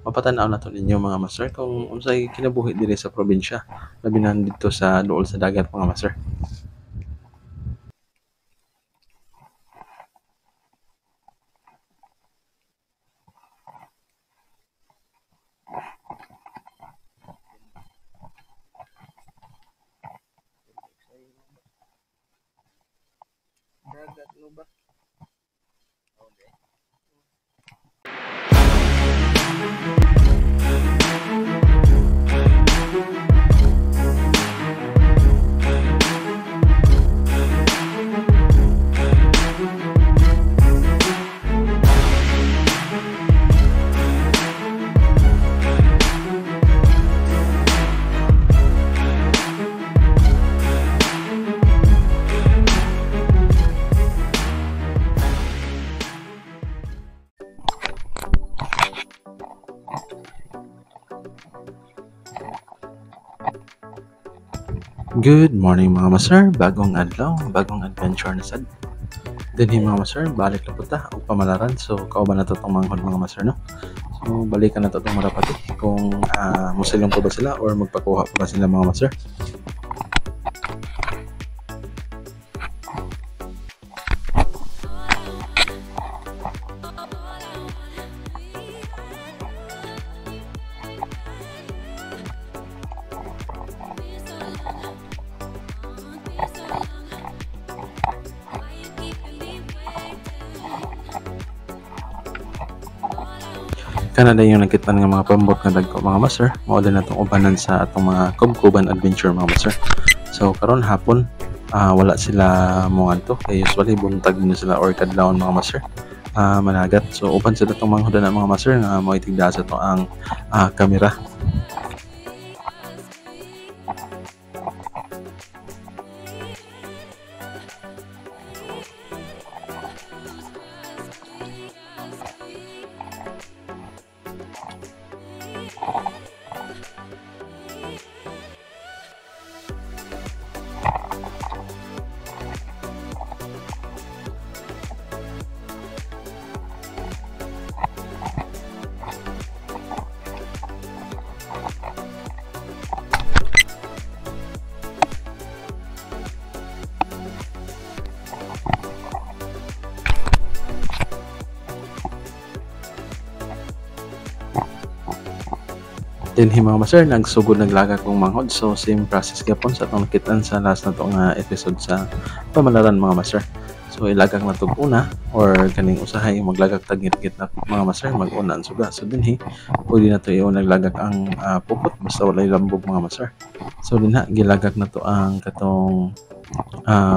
mapatan-aw nato ninyo mga master kung unsay kinabuhi diri sa probinsya, labi na dito sa duol sa dagat mga master. Dagat no ba? Good morning mga master, bagong adlaw, bagong adventure na sad. Dinhi mga master, balik na punta og pamalaran. So kauban na to tong manghod mga master no. So balikan na to tong marapati kung musilong pa ba sila or magpakuha pa ba sila mga master. Kana na yung nagkitan nga mga pambot nga dagko mga master, mao din natong ubanan sa atong mga kubkuban adventure mga master. So karon hapon wala sila mo adto kay usually buntag na sila or kadlawon mga master. Managat. So uban sila tong manghudan na mga master nga mao itigda sa to ang kamera. Then mga master, nagsugod naglagak kong manghod. So same process gyapon sa atong nakitaan sa last na to nga episode sa pamalaran mga master. So ilagak na tog una or kaning usahay maglagak tagit-git na mga master mag-una ang suga. So dinhi pwede na to naglagak ang pupot basta walay lambog mga master. So dinha gilagak na to ang katong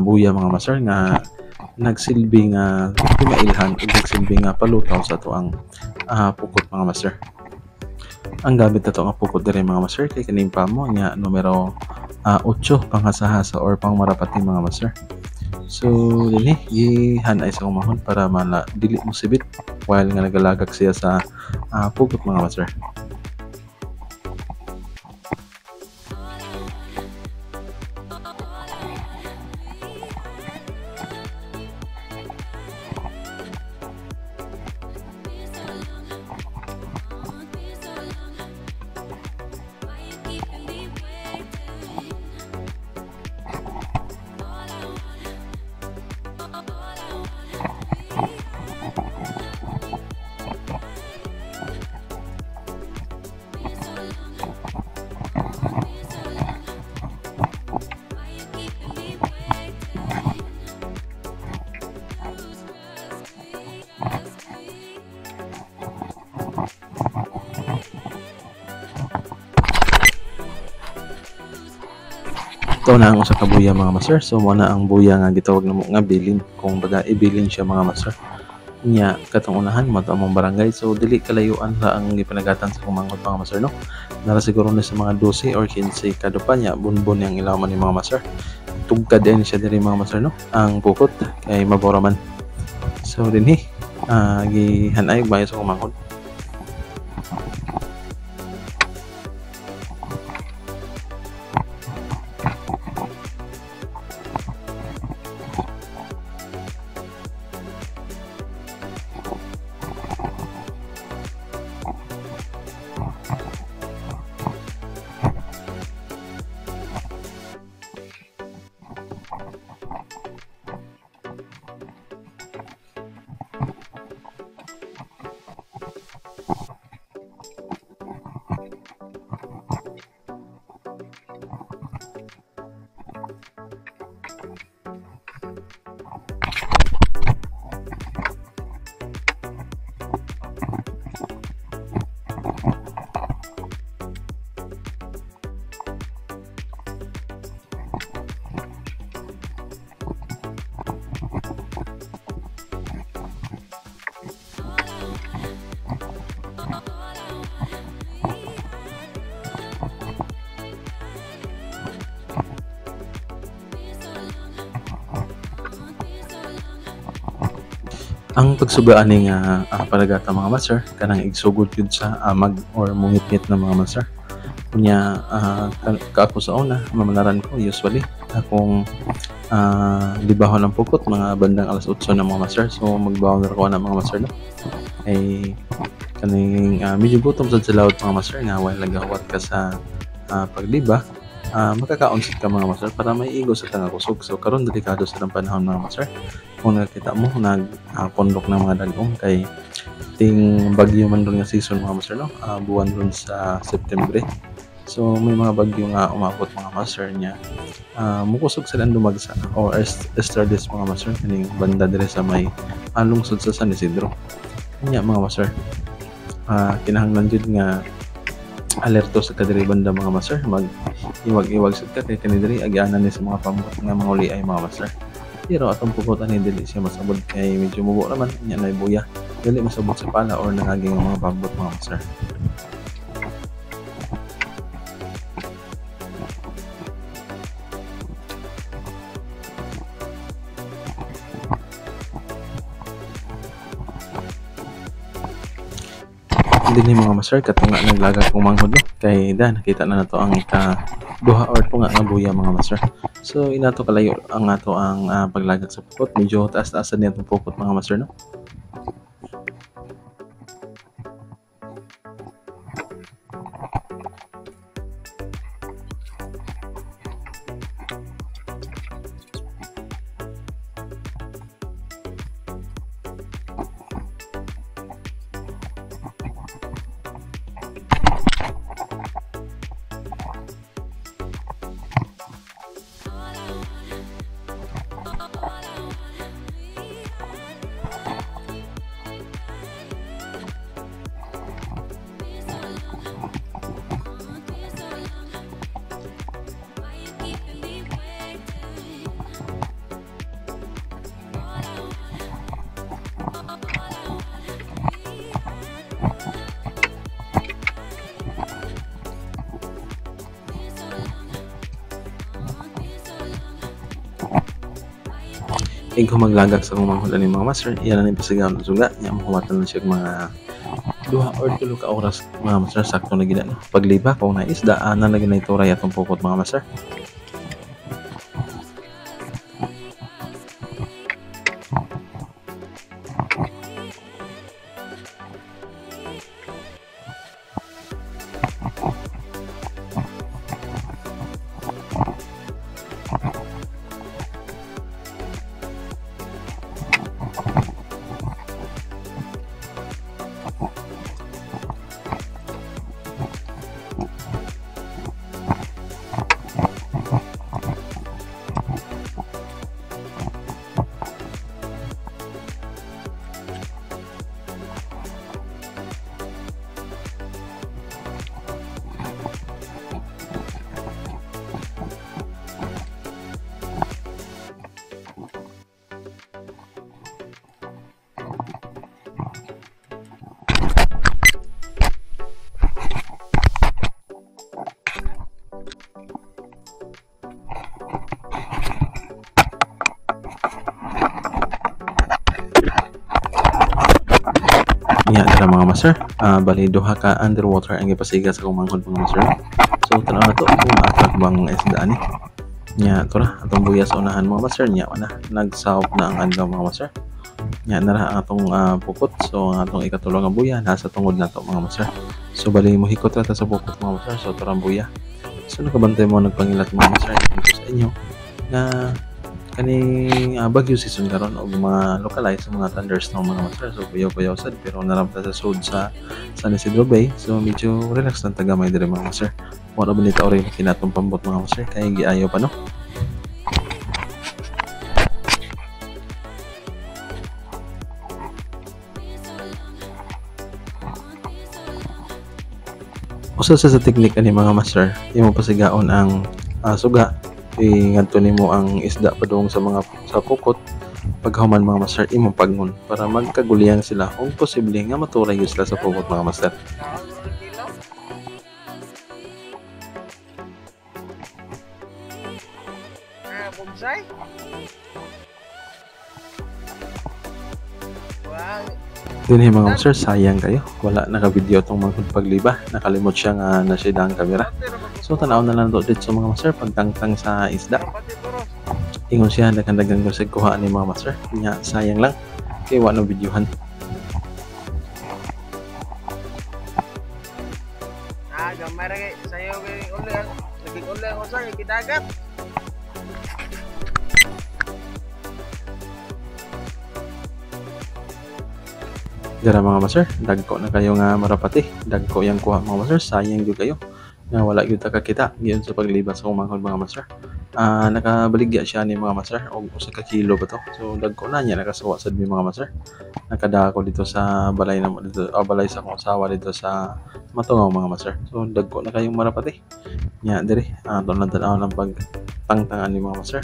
buya mga master nga nagsilbi nga pimailhan ug nagsilbi nga palutaw sa to ang pukot mga master. Ang gamit na to nga pukot dire mga master kay kaning pamo nya numero 8 panghasa-hasa or pang marapati mga master. So dinhi gihanay sa umahon para dili mo sibit while nga nagalagak siya sa pukot mga master. Ito na ang usa ka buya mga master. So mo na ang buya nga gitawag namo nga bilin, kung baga ibilin siya mga master. Nya katong unahan mo among barangay, so dili kalayuan ra ang gipanagatan sa kumangot mga master no. Nara siguro na sa mga 12 or 15 kada pa nya bunbon yang ilaman ni mga master. Tugkad din siya diri mga master no. Ang pukot kay mabora man. So dinhi gihanay bayo sa kumangot. Ang pagsuga ani nga palagata mga master kanang igsugod yun sa amag or mungit-ngit na mga master. Kunya kaako sa una mamalaran ko usually akong libahon ang pukot mga bandang alas 8 na mga master. So magbawon ra ko na mga master no. Ay kaning medyo gutom sad sa laot mga master nga while nagawat ka sa pagliba makakaon sad ka mga master para may igo sa tanga kusog. So karon delikado sa panahon mga master. Kung nakita mo pondok ng mga dagom kay ting bagyo man ron nga season mga master no, buwan ron sa September. So may mga bagyo nga umabot mga master niya mukusog sila dumagsa or estradis mga master kaning banda dire sa may lungsod sa San Isidro. Kanya mga master kinahanglan jud nga alerto sa kadiri banda mga master mag iwag-iwag sad ka kay kani diri agianan ni sa mga pamot nga mga uli ay mga master. Pero atong pugutan ni dili siya masabot kay medyo mubo naman nya na buya dili masabot sa pala or nangaging mga pambot mga master. Din ni mga master katunga naglaga kong manghod no? Kay nakita na nato ang duha or tunga nga buya mga master. So inato kalayo ang ato ang paglagak sa pukot medyo taas-taas niya itong pukot mga master no. Kung maglagak sa kung manghod ani mga master iyan na pasigaw ng suga nya mahuwatan na siya mga 2 or 3 ka oras mga master sakto na gid no. Pagliba kung naisda na lagi na ituray atong pukot mga master. Nya tara mga master bali duha ka underwater ang gipasiga sa kong manghod mga master. So tanaw na to kung atrak bang isda ni nya tara atong buya sa unahan mga master nya na nagsahop na ang adlaw mga master nya nara atong pukot. So ang atong ikatulong nga buya nasa tungod nato mga master. So bali mo hikot ta sa pukot mga master. So tara buya so nakabantay mo nagpangilat mga master sa inyo na kaning bagyo season karon og mga localized mga thunderstorm mga master. So kuyaw-kuyaw sad pero naramta sa sud sa San Isidro Bay. So medyo relax lang tagamay dire mga master. Wala ba nita ori kinatong pambot mga master kay giayo pa no. Usa sa teknik ani mga master imo pasigaon ang suga ngadto nimo ang isda padung sa mga sa pukot paghuman mga master imong pagngon para magkagulian sila kung posible nga maturay gyud sila sa pukot mga master. Bonsai? Dinhi mga master, sayang kayo. Wala naka-video tong mga pagliba. Nakalimot siya nga na siya ang kamera. So tanaw na lang dito sa mga master pagtangtang sa isda. Ingon siya dagan-dagan ko sa kuha ni mga master. Nya sayang lang kay wala no videohan. Gamay ra kay sayo kay ulan. Naging ulan ko sa kidagat. Dara mga master, dagko na kayo nga marapati. Dagko yang kuha mga master, sayang gyud kayo. Nga wala gyud ta kakita giyon sa pagliba sa umanghod mga master. Nakabaligya siya ni mga master og usa ka kilo ba to. So dagko na niya nakasuwa sad mi mga master. Nakadako dito sa balay na dito, balay sa akong asawa dito sa Matungaw mga master. So dagko na kayong marapati. Nya diri, ato lang tanaw ng pagtangtangan ni mga master.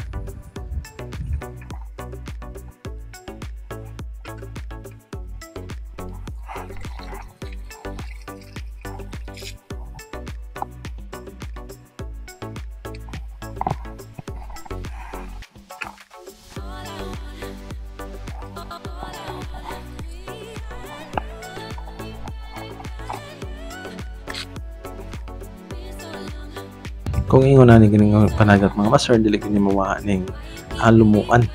Kung ingon na ni kining panagat mga master, dili kini mawa ning lumuan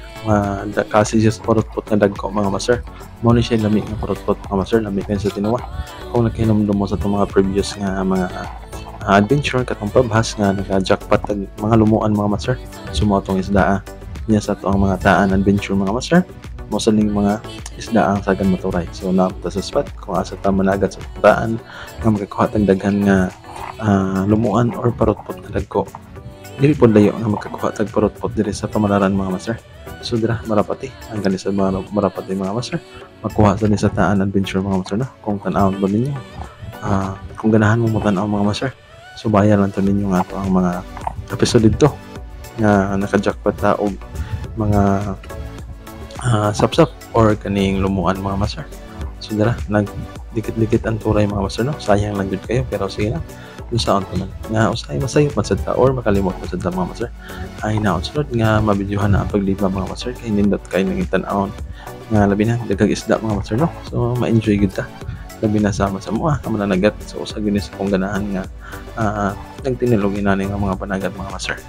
kasi just porot-pot na dagko mga master. Mo ni siya lami nga porot-pot mga master, lami kay sa tinuwa. Kung naghinom mo sa itong mga previous nga mga adventure katong pabhas nga naka-jackpot mga lumuan mga master. Sumo tong isda niya sa itong mga taan adventure mga master. Mo sa ning mga isda ang sagan maturay. So naapta sa spot kung asa ta managat sa taan nga magkakuha tag daghan nga lumuan or parot-pot na dagko. Dili pod layo nga magkakuha tag parot-pot diri sa pamalaran mga master. So dira marapati ang kani sa mga marapati mga master. Magkuha sa ni sa taan adventure mga master na. Kung tan-awon ba ninyo kung ganahan mo mo tan-aw mga master. So bayan lang to ninyo nga to ang mga episode dito nga naka-jackpot ta og mga sapsap or kaning lumuan mga master. So dira nagdikit-dikit ang turay mga master no. Sayang lang jud kayo pero sige lang. Doon sa on man nga usay masayop man sad ta or makalimot man sad ta mga master. Ay naon sunod nga mabidyohan na ang pagliba mga master kay nindot kay nangitan-aon nga labi na daghang isda mga master no. So ma-enjoy gud ta. Labi na sama sa mga mananagat. So usa gini sa kong ganahan nga nagtinilog inani nga mga panagat mga master.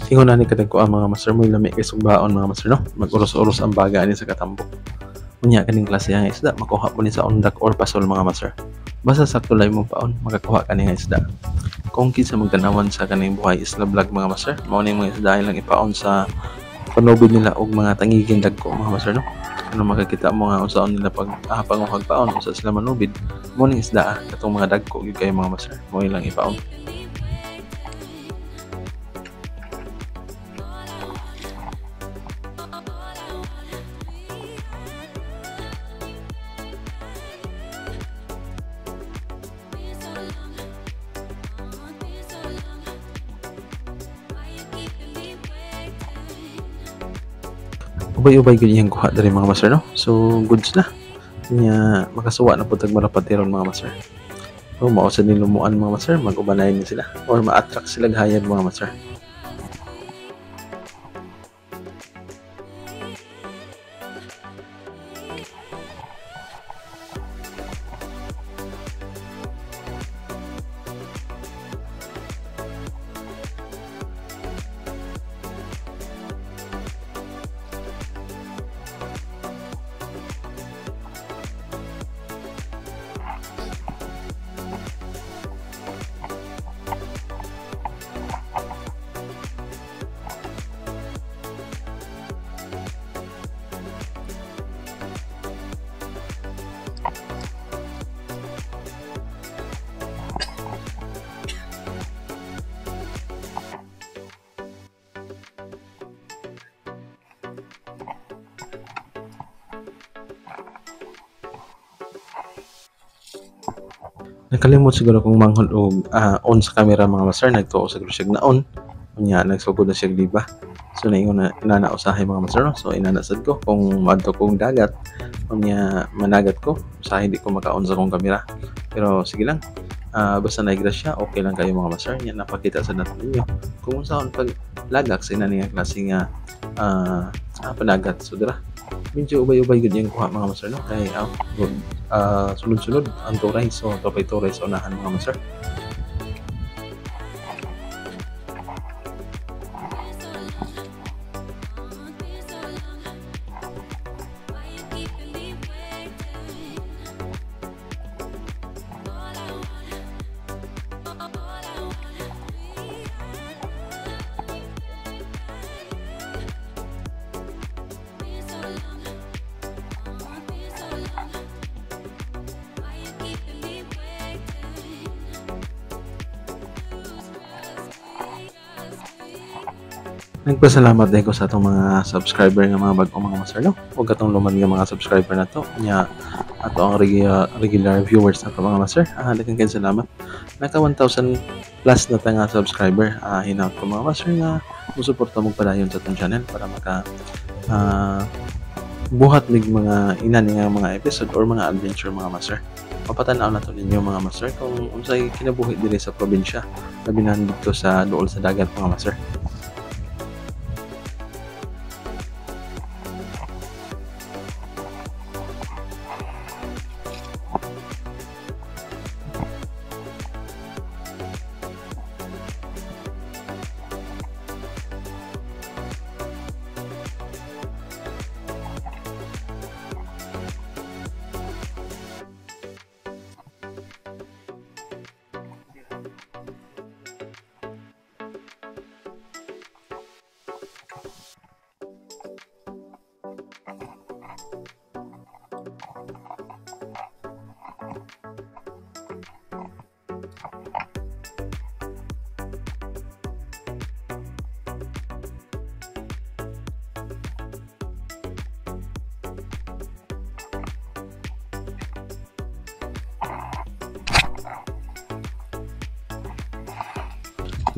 Ingon na ni kadagko ang mga master mo lami kay sugbaon mga master no. Mag-uros-uros ang baga ni sa katambok. Unya kaning klase ang isda makuha mo ni sa undak or pasol mga master. Basta sakto lang mo paon makakuha ka ni nga isda. Kung kinsa magtanawan sa kaning buhay isla vlog mga master, mao ning mga isda lang ipaon sa panubid nila og mga tangigin dagko mga master no. Ano makakita mo nga unsaon nila pag panguhag paon usa sila manubid mo ning isda katong mga dagko gyud kay mga master. Mao lang ipaon. Ubay-ubay gud iyang kuha diri mga master no. So goods na nya makasuwa na pud tag marapatiron mga master. So mao sa ni lumuan mga master mag-ubanay ni sila or ma-attract sila gayad mga master. Nakalimot siguro kung manghod og on sa camera mga master, nagtuo siguro siya na on. Unya nagsugod na siya liba. So naingon na inana usahay mga master no. So inanasad ko kung madto kong dagat, unya managat ko, usahay di ko maka-on sa kong camera. Pero sige lang. Basta naigrasya, okay lang kayo mga master. Yan napakita sa natin ninyo kung unsaon pag lagak sa inani nga klase nga panagat. So dira medyo ubay-ubay gud yung kuha mga master no, kay sunod-sunod ang turay, so turay-turay sa unahan mga master. Nagpasalamat din ko sa atong mga subscriber nga mga bag-o mga master no. Huwag katong lumad nga mga subscriber na to. Nya ato ang regular viewers na to mga master. Daghang kayong salamat. Naka 1,000 plus na ta nga subscriber. Hinaut ko mga master nga musuporta mo padayon sa atong channel para maka buhat mig mga inani nga mga episode or mga adventure mga master. Papatanaw na to ninyo mga master kung unsay kinabuhi diri sa probinsya. Labi na dito sa duol sa dagat mga master.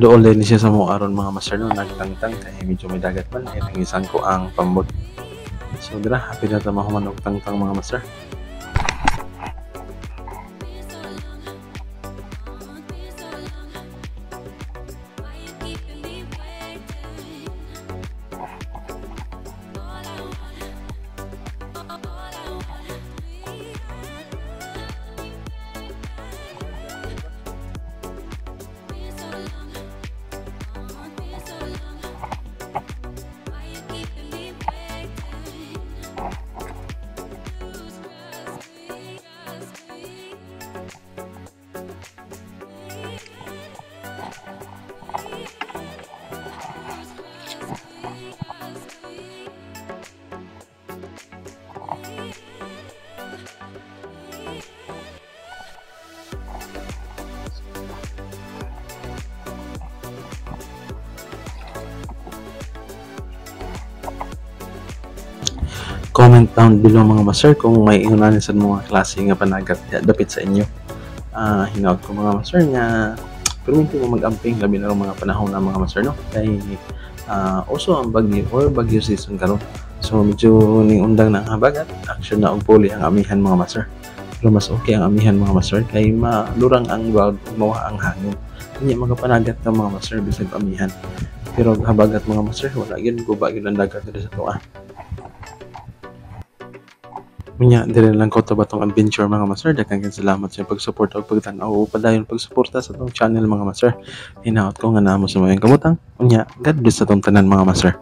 Doon din siya sa mo aron mga master no, nagtangtang kay medyo may dagat man ay nangisan ko ang pambot. So dira happy na ta mahuman og tangtang mga master. Comment down below mga master kung may iunahan sa mga klase nga panagat dapit sa inyo. Hinaut ko mga master nga perminti mo mag-amping labi na mga panahon na mga master no. Kay also ang bagyo season karon. So medyo ni undang na ang habagat, action na og puli ang amihan mga master. Pero mas okay ang amihan mga master kay malurang ang ground ug mawa ang hangin. Kanya mga panagat ka mga master bisag amihan. Pero habagat mga master wala gyud guba gyud ang dagat sa tuwa. Unya, dire lang ko to batong adventure mga master. Daghang salamat sa pag-support o pagtan-aw o padayon pagsuporta sa tong channel mga master. Hinaut ko nga namo sa mga kamutang. Unya, God bless sa tong tanan mga master.